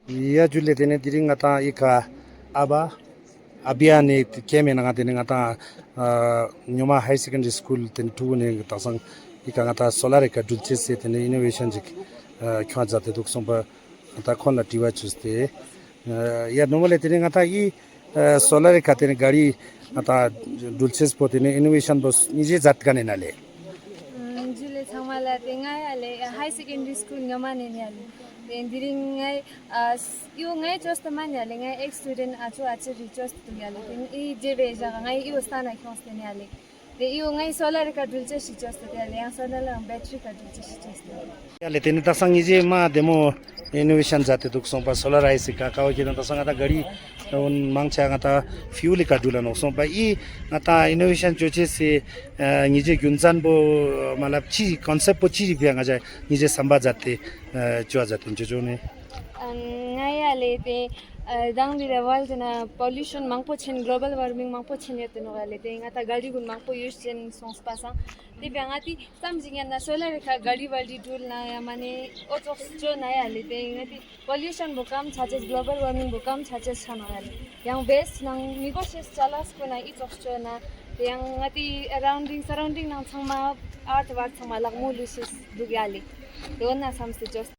Ya jule tene diri ngata ika aba abiane keme na ngate ngata nyoma high secondary school ten tu ne tasang ika ngata solar ka dulce se tene innovation jik khwa jate duk somba ngata khona tiwa chuste ya normally tene ngata I solar ka tene gari ngata dulce po tene innovation bos nije jat kane nale Jule thamala tengai ale high secondary school ngamane ni ale diring ngai yu ngai just mane ale ngai ex student achu request tu ale tin I jebe jaga ngai yu stana khos ni ale de yu ngai solar ka dulce shi just te ale yang solar battery ka dulce shi just ya le tene tasang nije ma demo innovation jate duk somba solar ice ka ka ke tasang ata gari un mangcha ngata fuel ka dula no somba I ngata innovation choche se nije gyunjan bo malap chi concept po chi bya ngaja nije samba jate chwa jate jo ne ngai ale te dang di level na pollution mangpo chen global warming mangpo chen yet no ale te ngata gari gun mangpo use chen sons pasa te byangati samjing na solar ka gari waldi tool na ya mane otos jo na ale te ngati pollution bukam chaches global warming bukam chaches chana ale yang best nang negotiate chalas ko na it of na yang ngati surrounding nang changma art war changma lag mulusis dugyali dona samste just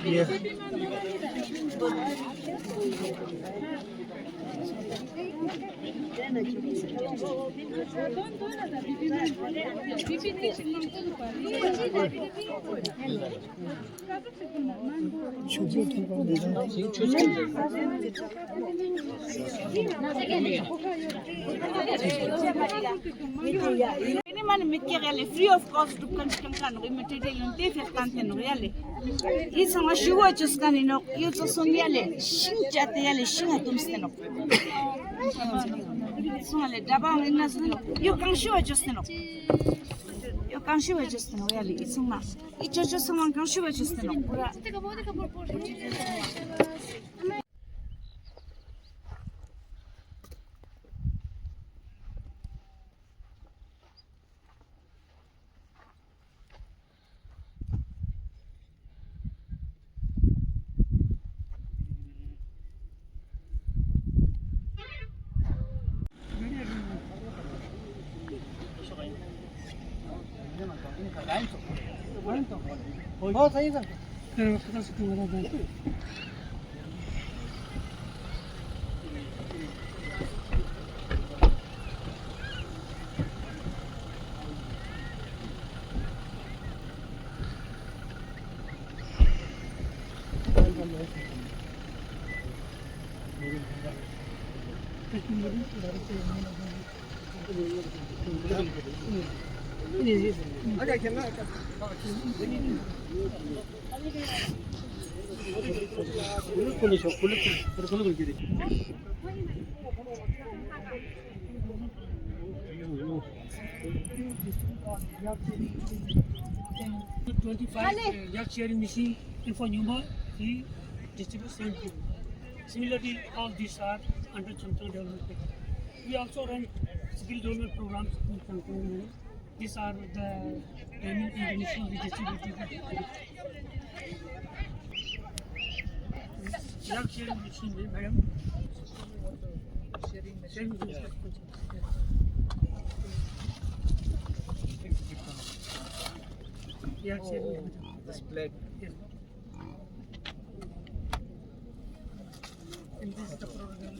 yeah Ini mana mikir ya free of cost bukan kan material yang tefes kan ten reale. Ini sama shuwa just kan ino, itu tuh somiale, shin jate ya le shin atum steno. Soalnya dabang ini steno, you kan shuwa just steno. You kan shuwa just steno reale, itu sama. Itu just sama kan shuwa just steno. बहुत सही sir Yak sharing machine and for Numa, he distributes same food. Similarly, all these are under Champion development. We also run skill development programs in Champion. These are the training initially we distributed. Yak sharing machine, madam. Sharing machine. Yak sharing. this plate Yes. And this is the program.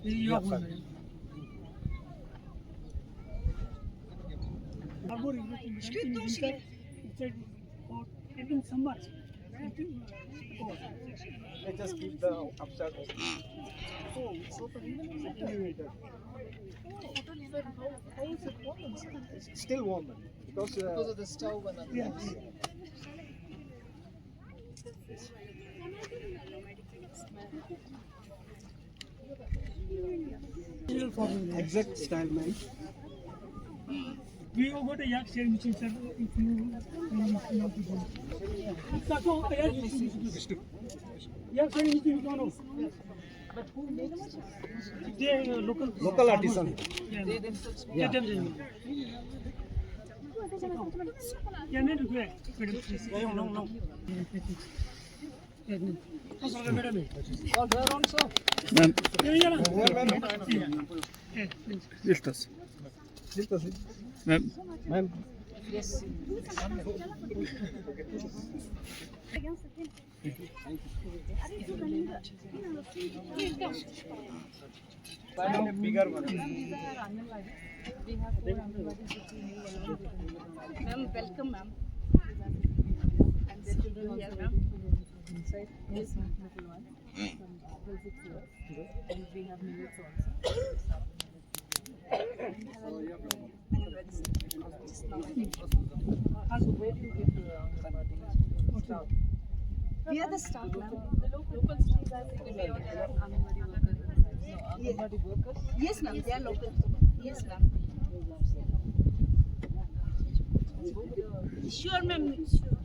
You have one. Even summer. let's just keep the upstairs it's still warm because of the stove and other Yeah. things. Exact style, man. We go to Yak sharing machine, sir. If you know people. Sako, Yak sharing machine, you know. But who makes? They Local artisan. Yeah. They themselves. Yeah. Yeah, need to go. Madam, please. No. Madam. All there on, sir. Listas. Ma'am. Bigger one. Ma'am, welcome, ma'am. And the children here, ma'am. Yes, ma'am. Little one. From 6 years. And we have millets also. So where do you get the staff? We are the staff, ma'am. The local staff are Anganwadi workers. Anganwadi workers? Yes, ma'am. They are local. Yes, ma'am. Sure, ma'am. Sure.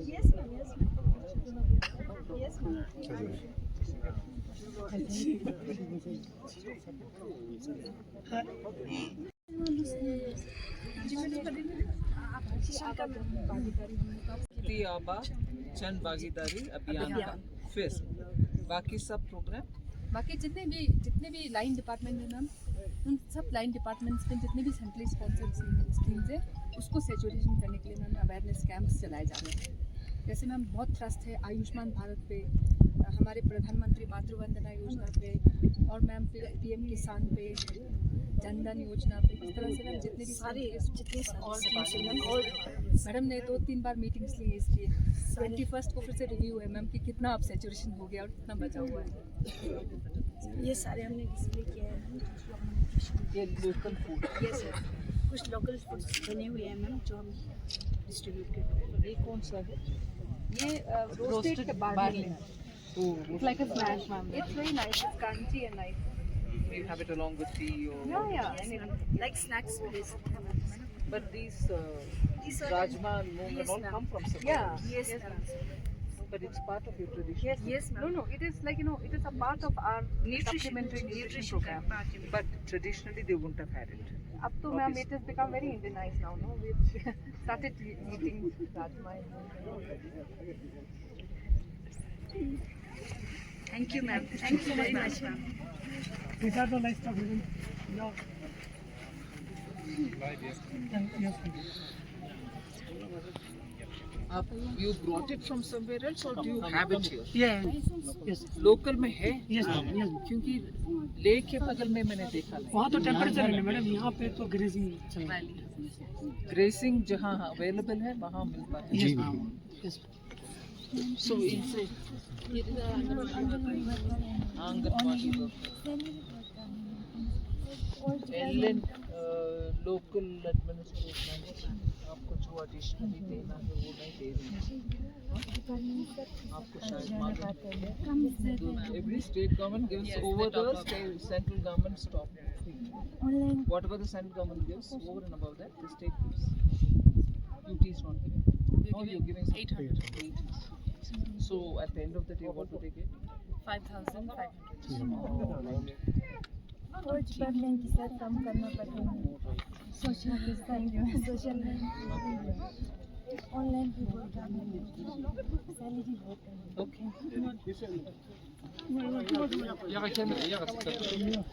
Yes, ma'am. Yes, ma'am. Yes, ma'am. आबा जन भागीदारी अभियान का फिर बाकी सब programme बाकी जितने भी लाइन डिपार्टमेंट है मैम, उन सब लाइन डिपार्टमेंट्स में जितने भी सेंट्रली स्पॉन्सर्ड स्कीम्स है उसको सैचुरेशन करने के लिए मैम अवेयरनेस कैंप्स चलाए जा रहे हैं। जैसे मैम बहुत ट्रस्ट है आयुष्मान भारत पे, हमारे प्रधानमंत्री मातृ वंदना योजना पे, और मैम फिर पीएम किसान पे, जनधन योजना पे, इस तरह से मैम जितने भी सारे और मैडम ने 2-3 बार मीटिंग्स ली है इसकी। 21st को फिर से रिव्यू है मैम कि कितना अब सैचुरेशन हो गया और कितना बचा हुआ है। ये सारे हमने डिस्प्ले किया है मैम। ये लोकल फूड ये सर कुछ लोकल फूड्स बने हुए हैं मैम जो हम डिस्ट्रीब्यूट कर रहे हैं। ये कौन सा है? ये roasted barley. It's like a smash, ma'am. It's very nice. It's crunchy and nice. You have it along with tea or Yeah. I mean, Like snacks please. but these These are rajma and moong and all ma'am. come from somewhere. yeah. Yes, ma'am. But it's part of your tradition. Yes, ma'am. No. It is like it is a part of our supplementary nutrition program. But traditionally they wouldn't have had it. Up to ma'am, it has become very Indianized now. No, we've started eating rajma. Thank you, ma'am. Thank you very much, ma'am. These are the livestock. Yeah. Yes. You brought it from somewhere else or do you have it here? Yeah. Yes. Local में है? Yes, ma'am. Yes. क्योंकि lake के बगल में मैंने देखा वहाँ तो टेम्परेचर है मैडम, यहाँ पे तो ग्रेजिंग चल रहा है। ग्रेसिंग जहाँ अवेलेबल है वहाँ मिलता है। जी मैम। Yes. So इनसे आंगनवाड़ी एलन लोकल एडमिनिस्ट्रेशन आपको जो एडिशनली देना है वो नहीं दे रही है। आपको शायद every state government gives over the central government stop. Whatever the central government gives over and above that, the state gives. UT is not giving. No, you're giving 800. So at the end of the day, what do they get? 5,500. खोज पढ़ने की sir कम करना पड़ेगा social online भी बहुत salary बहुत Okay.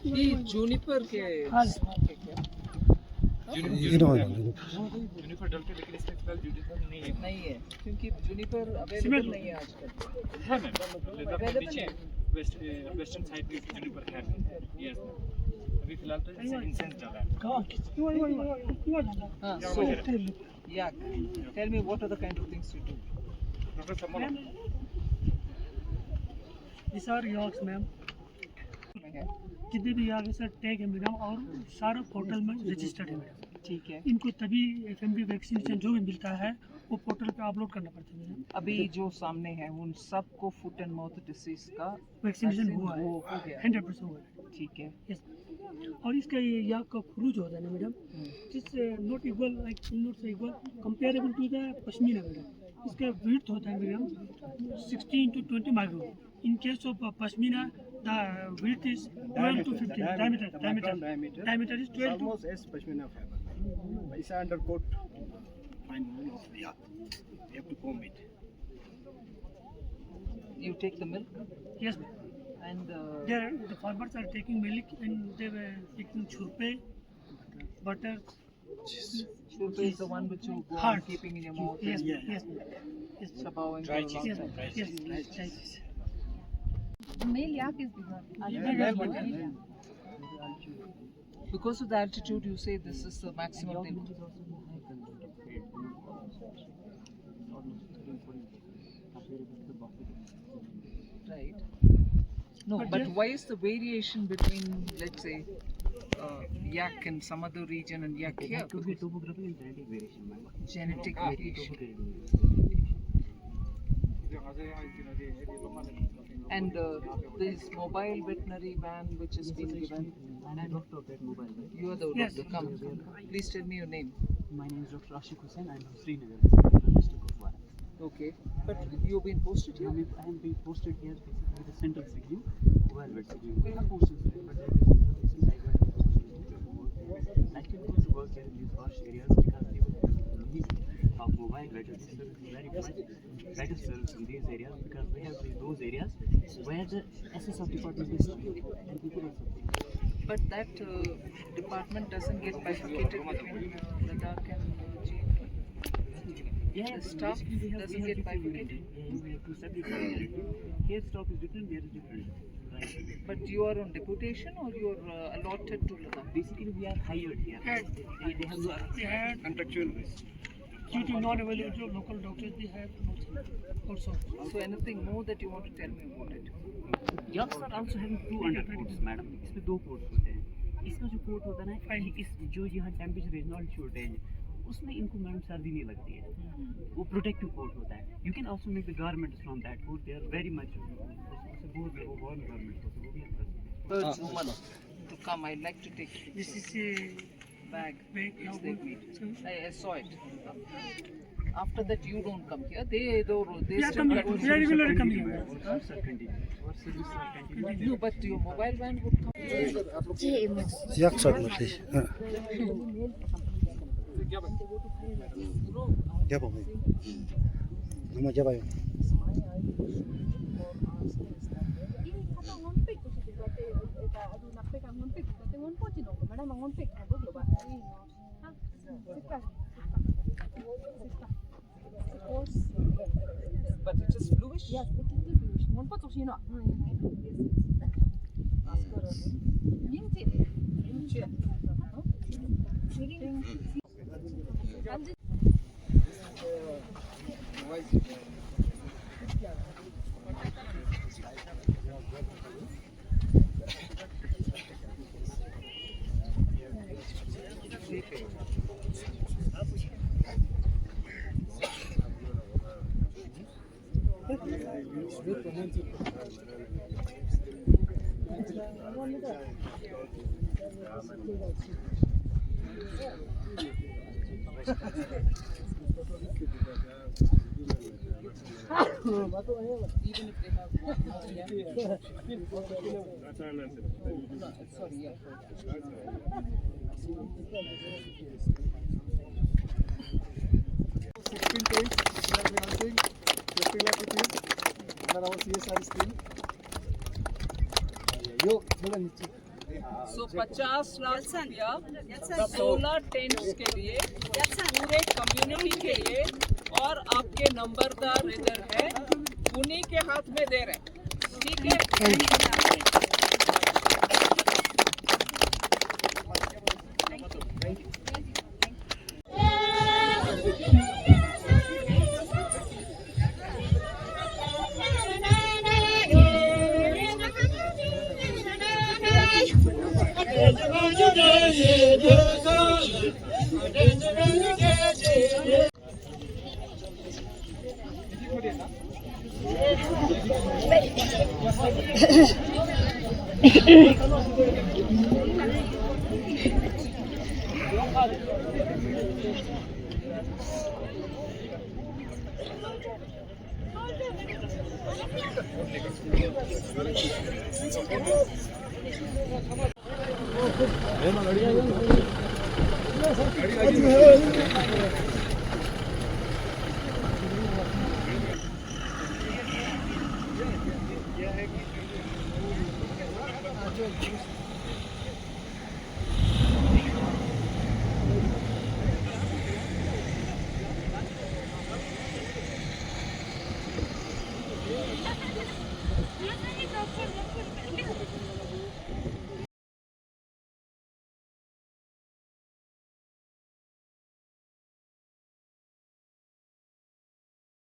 ये Juniper के smoke है क्या? जूनिपर डलते लेकिन इसमें फिलहाल जूनिपर नहीं है क्योंकि जूनिपर अवेलेबल नहीं है आजकल। है मैम नीचे वेस्टर्न साइड पे जूनिपर है। यस अभी फिलहाल तो इंसेंस चल रहा है। हाँ, so yeah, tell me what are the kind of things you do? Doctor समोला These are yolks, मैम। जितने भी याग सर टैग है मैडम और सारा पोर्टल में रजिस्टर्ड है मैडम। ठीक है। इनको तभी FMB वैक्सीनेशन जो भी मिलता है वो पोर्टल पे अपलोड करना पड़ता है मैडम। अभी जो सामने है उन सबको फुट एंड माउथ डिसीज का वैक्सीनेशन हुआ है, हो गया 100% हुआ है। ठीक है। यस, और इसका ये याक का खुरूज होता है ना madam, it's not equal like not equal comparable to the pashmina madam. इसका विड्थ होता है madam 16 to 20 micron. In case of pashmina the width is 12 to 15, diameter is 12 to almost as pashmina fiber. It's undercoat fine wool of yak. You have to comb it. You take the milk yes ma'am. and The farmers are taking milk and they were taking churpe, butter. Shurpe is the one which you go on Hard. keeping in your mouth Yes, and yes, yes, chabawing Dry for a long cheese. time. yes, yes. The male yak is bigger. Because of the altitude, you say this is the maximum limit. Right. No, but why is the variation between, let's say, yak in some other region and yak here? Could be topographical and genetic variation, ma'am. Genetic variation. And this mobile veterinary van which has been given, And I'm doctor of that mobile, right? you are the Yes. doctor. Come, please tell me your name. My name is Dr. Ashik Hussain. I'm from Srinagar, the district of Wara. Okay, but you've been posted here. I am being posted here basically with the central signal, while vet signal. We have posted here, but there is I can go to work here in these harsh areas because the need of mobile veterinary service is very much better service in these areas because we have those areas where the SSF department is suffering and people are suffering. But that department doesn't get bifurcated between Ladakh and GM. Yeah, The staff basically doesn't get bifurcated. Yeah, we have two separate areas. Here staff is different, there is different. Right. But you are on deputation or you are allotted to Ladakh? Basically, we are hired here. They have no They had Contractual risk. due to non-availability of local doctors, they have also. So anything more that you want to tell me about it? Yaks are also having two undercoats, madam. इसमें दो quotes होते हैं. इसका जो coat होता है ना, इस जो यहाँ टेम्परेचर रीजनल शॉर्टेज है, उसमें इनको मैडम सर्दी नहीं लगती है. वो प्रोटेक्टिव कोट होता है. You can also make the garments from that coat. They are very much वो warm garments होते हैं. वो भी अच्छा है. Birds, woman, to come. I'd like to take This is a bag. bag Yes, now. they meet. I saw it. After that, you don't come here. They still coming. continue. We are regularly coming here. Sir, continue. Our service are continue. No, but your mobile van would come. 약속 못해. 잡아봐요. 너무 잡아요. But it is bluish. Yes, it is bluish. One pot of you know. Even if they have one, sorry, yeah. 16 days, we are launching 50 lakh rupees under our CSR scheme. Yo, So 50 lakh रुपया solar tents के लिए पूरे community के लिए और आपके नंबरदार इधर है उन्हीं के हाथ में दे रहे हैं, ठीक है? है कि